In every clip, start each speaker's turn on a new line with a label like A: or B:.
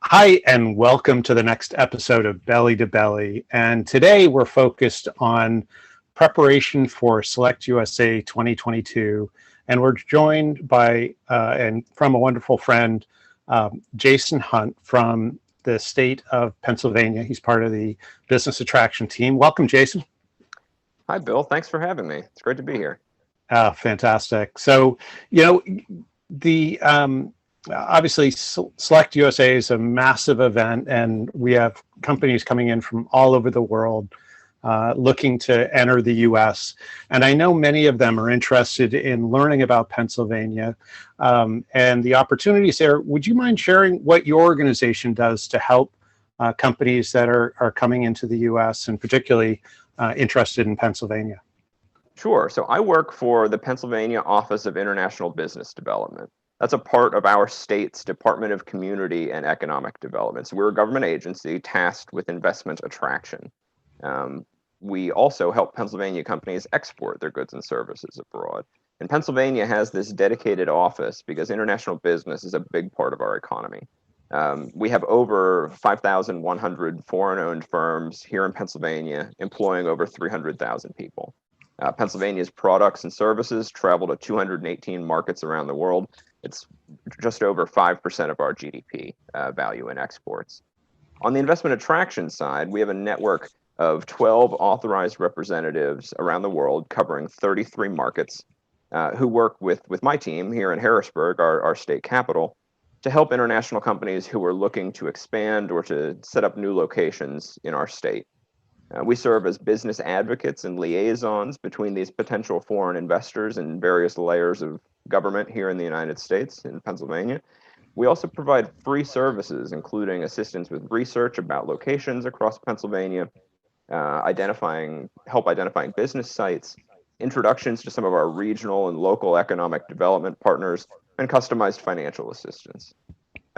A: Hi, and welcome to the next episode of Belly to Belly. And today we're focused on preparation for SelectUSA 2022. And we're joined by and from a wonderful friend, Jason Hunt from the state of Pennsylvania. He's part of the business attraction team. Welcome, Jason.
B: Hi, Bill. Thanks for having me. It's great to be here.
A: Fantastic. So, the obviously SelectUSA is a massive event, and we have companies coming in from all over the world looking to enter the US. And I know many of them are interested in learning about Pennsylvania and the opportunities there. Would you mind sharing what your organization does to help companies that are coming into the US and particularly interested in Pennsylvania?
B: Sure. So I work for the Pennsylvania Office of International Business Development. That's a part of our state's Department of Community and Economic Development. So we're a government agency tasked with investment attraction. We also help Pennsylvania companies export their goods and services abroad. And Pennsylvania has this dedicated office because international business is a big part of our economy. We have over 5,100 foreign-owned firms here in Pennsylvania, employing over 300,000 people. Pennsylvania's products and services travel to 218 markets around the world. It's just over 5% of our GDP value in exports. On the investment attraction side, we have a network of 12 authorized representatives around the world covering 33 markets who work with my team here in Harrisburg, our state capital, to help international companies who are looking to expand or to set up new locations in our state. We serve as business advocates and liaisons between these potential foreign investors and various layers of government here in the United States, in Pennsylvania. We also provide free services, including assistance with research about locations across Pennsylvania, help identifying business sites, introductions to some of our regional and local economic development partners, and customized financial assistance.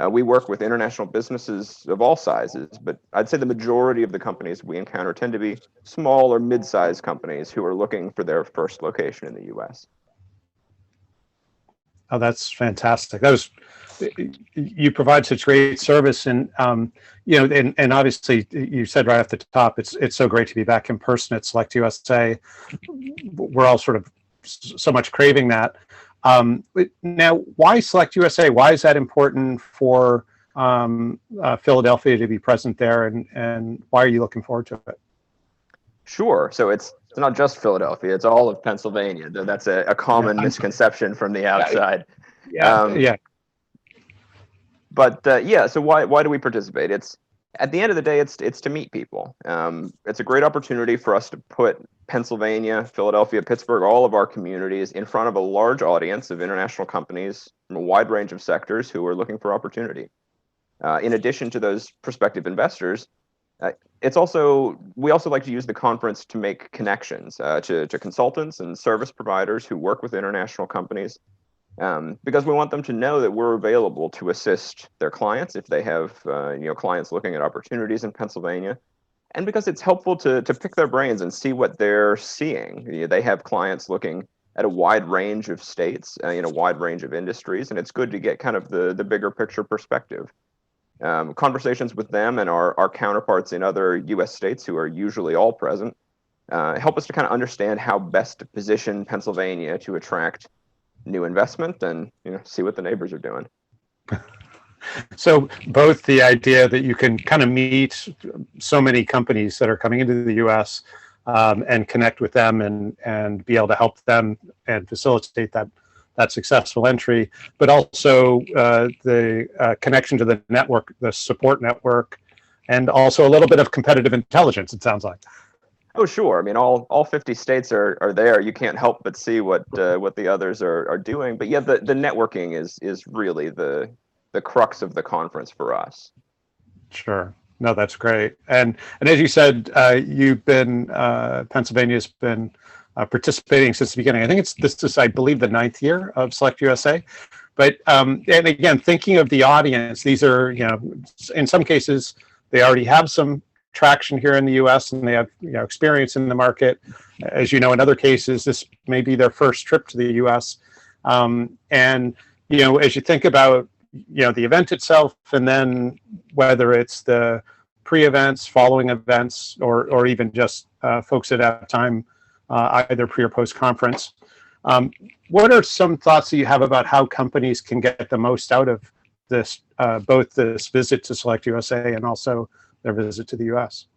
B: We work with international businesses of all sizes, but I'd say the majority of the companies we encounter tend to be small or mid-sized companies who are looking for their first location in the U.S.
A: Oh, that's fantastic. You provide such great service, and and obviously you said right off the top, it's so great to be back in person at SelectUSA. We're all sort of so much craving that. Now, why SelectUSA? Why is that important for Philadelphia to be present there, and why are you looking forward to it?
B: Sure. So it's not just Philadelphia; it's all of Pennsylvania. That's a common misconception from the outside.
A: Yeah.
B: But so why do we participate? It's at the end of the day, it's to meet people. It's a great opportunity for us to put Pennsylvania, Philadelphia, Pittsburgh, all of our communities in front of a large audience of international companies from a wide range of sectors who are looking for opportunity. In addition to those prospective investors, we also like to use the conference to make connections to consultants and service providers who work with international companies. Because we want them to know that we're available to assist their clients if they have clients looking at opportunities in Pennsylvania, and because it's helpful to pick their brains and see what they're seeing. They have clients looking at a wide range of states, wide range of industries, and it's good to get kind of the bigger picture perspective. Conversations with them and our counterparts in other U.S. states who are usually all present help us to kind of understand how best to position Pennsylvania to attract new investment and see what the neighbors are doing.
A: So both the idea that you can kind of meet so many companies that are coming into the U.S. And connect with them and be able to help them and facilitate that successful entry, but also the connection to the network, the support network, and also a little bit of competitive intelligence, it sounds like.
B: Oh, sure. I mean, all 50 states are there. You can't help but see what the others are doing. But yeah, the networking is really the crux of the conference for us.
A: Sure. No, that's great. And as you said, Pennsylvania's been participating since the beginning. I think this is, I believe, the 9th year of SelectUSA. But and again, thinking of the audience, these are, in some cases, they already have some traction here in the U.S. and they have experience in the market. As you know, in other cases, this may be their first trip to the U.S. And as you think about the event itself, and then whether it's the pre-events, following events, or even just folks that have time, either pre or post conference. What are some thoughts that you have about how companies can get the most out of this, both this visit to SelectUSA and also their visit to the US?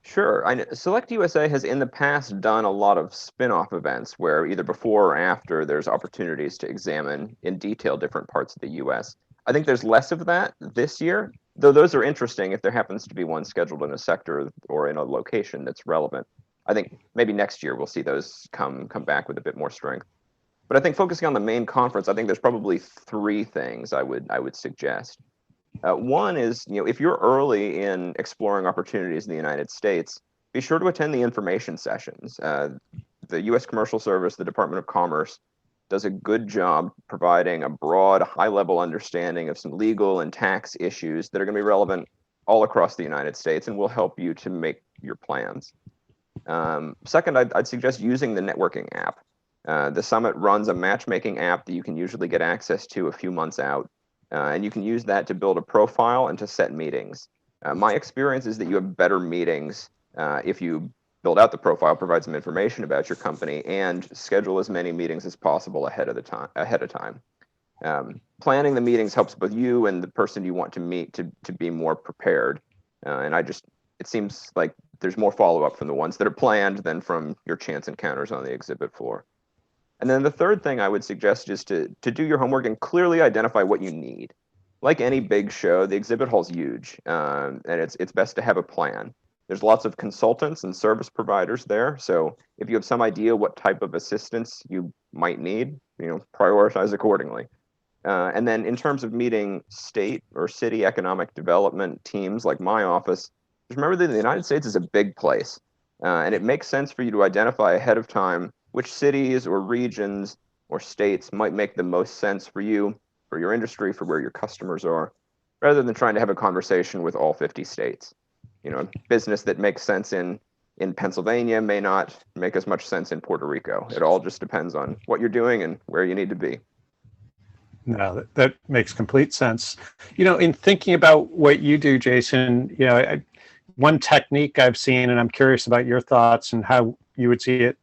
B: Sure. SelectUSA has in the past done a lot of spin-off events where either before or after there's opportunities to examine in detail different parts of the US. I think there's less of that this year, though those are interesting if there happens to be one scheduled in a sector or in a location that's relevant. I think maybe next year we'll see those come back with a bit more strength. But I think focusing on the main conference, I think there's probably three things I would suggest. One is, if you're early in exploring opportunities in the United States, be sure to attend the information sessions. The U.S. Commercial Service, the Department of Commerce, does a good job providing a broad, high-level understanding of some legal and tax issues that are going to be relevant all across the United States and will help you to make your plans. Second, I'd suggest using the networking app. The summit runs a matchmaking app that you can usually get access to a few months out. And you can use that to build a profile and to set meetings. My experience is that you have better meetings if you build out the profile, provide some information about your company, and schedule as many meetings as possible ahead of time. Planning the meetings helps both you and the person you want to meet to be more prepared. It seems like there's more follow-up from the ones that are planned than from your chance encounters on the exhibit floor. And then the third thing I would suggest is to do your homework and clearly identify what you need. Like any big show, the exhibit hall's huge, and it's best to have a plan. There's lots of consultants and service providers there, so if you have some idea what type of assistance you might need, prioritize accordingly. And then in terms of meeting state or city economic development teams like my office, just remember that the United States is a big place, and it makes sense for you to identify ahead of time which cities or regions or states might make the most sense for you, for your industry, for where your customers are, rather than trying to have a conversation with all 50 states. Business that makes sense in Pennsylvania may not make as much sense in Puerto Rico. It all just depends on what you're doing and where you need to be.
A: No, that makes complete sense. In thinking about what you do, Jason, one technique I've seen, and I'm curious about your thoughts and how you would see it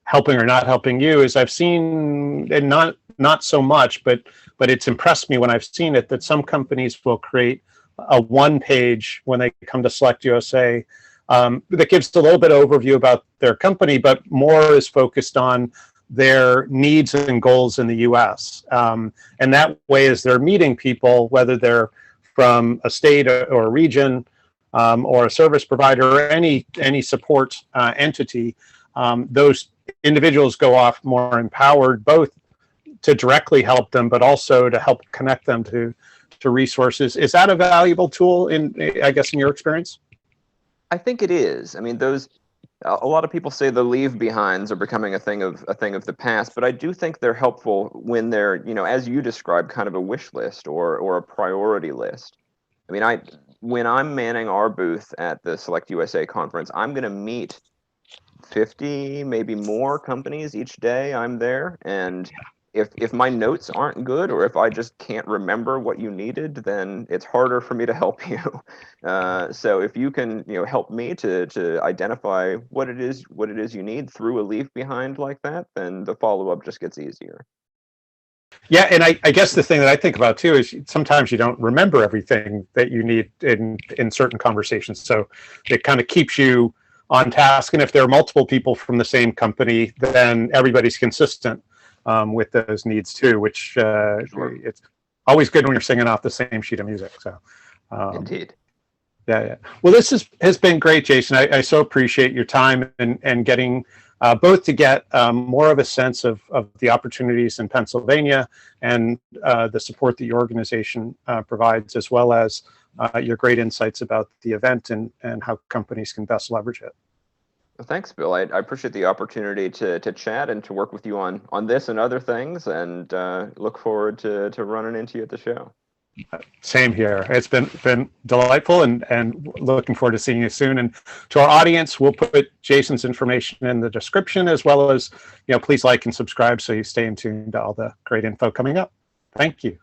A: helping or not helping you, is I've seen, and not so much, but it's impressed me when I've seen it, that some companies will create a one page when they come to SelectUSA that gives a little bit of overview about their company, but more is focused on their needs and goals in the US. And that way, as they're meeting people, whether they're from a state or a region or a service provider or any support entity, those individuals go off more empowered, both to directly help them, but also to help connect them to resources. Is that a valuable tool in your experience?
B: I think it is. I mean, a lot of people say the leave behinds are becoming a thing of the past, but I do think they're helpful when they're, as you described, kind of a wish list or a priority list. I mean, when I'm manning our booth at the SelectUSA conference, I'm going to meet 50, maybe more companies each day I'm there. And if my notes aren't good, or if I just can't remember what you needed, then it's harder for me to help you. So if you can, help me to identify what it is you need through a leave behind like that, then the follow-up just gets easier.
A: Yeah, and I guess the thing that I think about too is sometimes you don't remember everything that you need in certain conversations. So it kind of keeps you on task. And if there are multiple people from the same company, then everybody's consistent with those needs too, which
B: Sure.
A: It's always good when you're singing off the same sheet of music. So
B: Indeed.
A: Yeah. Well, this has been great, Jason. I so appreciate your time and getting both to get more of a sense of the opportunities in Pennsylvania and the support that your organization provides, as well as your great insights about the event and how companies can best leverage it.
B: Well, thanks, Bill. I appreciate the opportunity to chat and to work with you on this and other things, and look forward to running into you at the show.
A: Same here. It's been delightful, and looking forward to seeing you soon. And to our audience, we'll put Jason's information in the description, as well as, please like and subscribe so you stay in tune to all the great info coming up. Thank you.